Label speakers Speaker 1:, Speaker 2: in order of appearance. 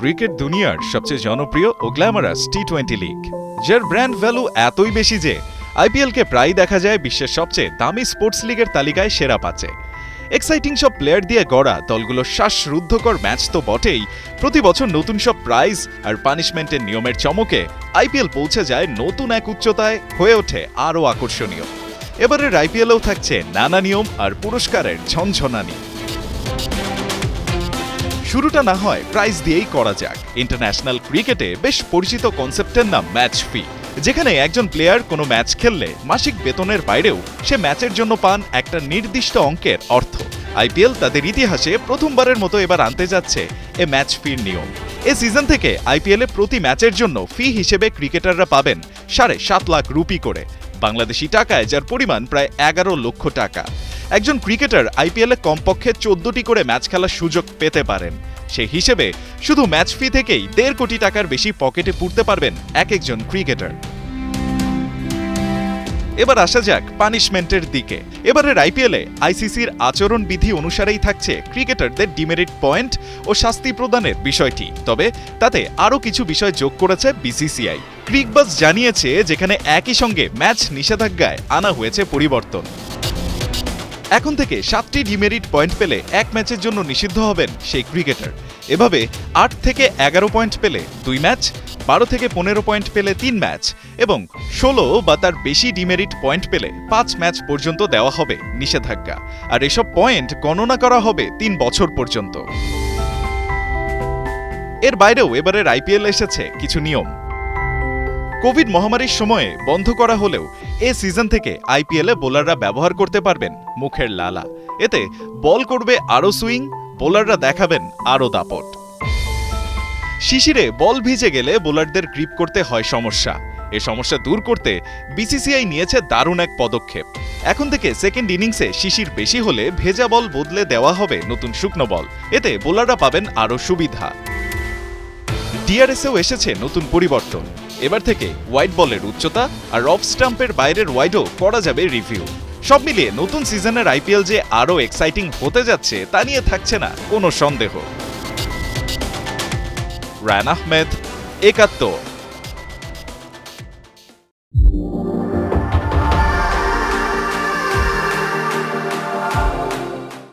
Speaker 1: Cricket দুনিয়ার সবচেয়ে জনপ্রিয় ও গ্ল্যামারাস টি-20 লিগ, যার ব্র্যান্ড ভ্যালু এতই বেশি যে আইপিএলকে প্রায় দেখা যায় বিশ্বের সবচেয়ে দামি স্পোর্টস লিগের তালিকায় সেরা পাঁচে। এক্সাইটিং সব প্লেয়ার দিয়ে গড়া দলগুলোর শ্বাসরুদ্ধকর ম্যাচ তো বটেই, প্রতি বছর নতুন সব প্রাইজ আর পানিশমেন্টের নিয়মের চমকে আইপিএল পৌঁছে যায় নতুন এক উচ্চতায়, হয়ে ওঠে আরও আকর্ষণীয়। এবারের আইপিএলেও থাকছে নানা নিয়ম আর পুরস্কারের ঝনঝনানি। শুরুটা না হয় প্রাইজ দিয়েই করা যাক। ইন্টারন্যাশনাল ক্রিকেটে বেশ পরিচিত কনসেপ্টের নাম ম্যাচ ফি, যেখানে একজন প্লেয়ার কোনো ম্যাচ খেললে মাসিক বেতনের বাইরেও সে ম্যাচের জন্য পান একটা নির্দিষ্ট অঙ্কের অর্থ। আইপিএল তাদের ইতিহাসে প্রথমবারের মতো এবার আনতে যাচ্ছে এ ম্যাচ ফির নিয়ম। এ সিজন থেকে আইপিএলে প্রতি ম্যাচের জন্য ফি হিসেবে ক্রিকেটাররা পাবেন 7.5 লাখ রুপি করে, বাংলাদেশি টাকায় যার পরিমাণ প্রায় 11 লক্ষ টাকা। একজন ক্রিকেটার আইপিএলে কমপক্ষে 14টি করে ম্যাচ খেলার সুযোগ পেতে পারেন। সেই হিসেবে শুধু ম্যাচ ফি থেকেই 1.5 কোটি টাকার বেশি পকেটে পুরতে পারবেন এক একজন ক্রিকেটার। এবার আসা যাক পানিশমেন্টের দিকে। এবারের আইপিএলে আইসিসির আচরণ বিধি অনুসারেই থাকছে ক্রিকেটারদের ডিমেরিট পয়েন্ট ও শাস্তি প্রদানের বিষয়টি, তবে তাতে আরও কিছু বিষয় যোগ করেছে বিসিসিআই। ক্রিকবাজ জানিয়েছে, যেখানে একই সঙ্গে ম্যাচ নিষেধাজ্ঞায় আনা হয়েছে পরিবর্তন। এখন থেকে 7টি ডিমেরিট পয়েন্ট পেলে এক ম্যাচের জন্য নিষিদ্ধ হবেন সেই ক্রিকেটার। এভাবে 8 থেকে 11 পয়েন্ট পেলে 2 ম্যাচ, 12 থেকে 15 পয়েন্ট পেলে 3 ম্যাচ এবং 16 বা তার বেশি ডিমেরিট পয়েন্ট পেলে 5 ম্যাচ পর্যন্ত দেওয়া হবে নিষেধাজ্ঞা। আর এসব পয়েন্ট গণনা করা হবে 3 বছর পর্যন্ত। এর বাইরেও এবারের আইপিএল এসেছে কিছু নিয়ম। কোভিড মহামারীর সময়ে বন্ধ করা হলেও এ সিজন থেকে আইপিএলে বোলাররা ব্যবহার করতে পারবেন মুখের লালা। এতে বল করবে আরও সুইং, বোলাররা দেখাবেন আরও দাপট। শিশিরে বল ভিজে গেলে বোলারদের গ্রিপ করতে হয় সমস্যা। এ সমস্যা দূর করতে বিসিসিআই নিয়েছে দারুণ এক পদক্ষেপ। এখন থেকে সেকেন্ড ইনিংসে শিশির বেশি হলে ভেজা বল বদলে দেওয়া হবে নতুন শুকনো বল। এতে বোলাররা পাবেন আরও সুবিধা। ডিআরএসেও এসেছে নতুন পরিবর্তন। এবার থেকে ওয়াইড বলের উচ্চতা আর অফ স্টাম্পের বাইরের ওয়াইডও করা যাবে রিভিউ। সব মিলিয়ে নতুন সিজনের আইপিএল যে আরও এক্সাইটিং হতে যাচ্ছে তা নিয়ে থাকছে না কোনো সন্দেহ। রায়হান আহমেদ, একাত্তর।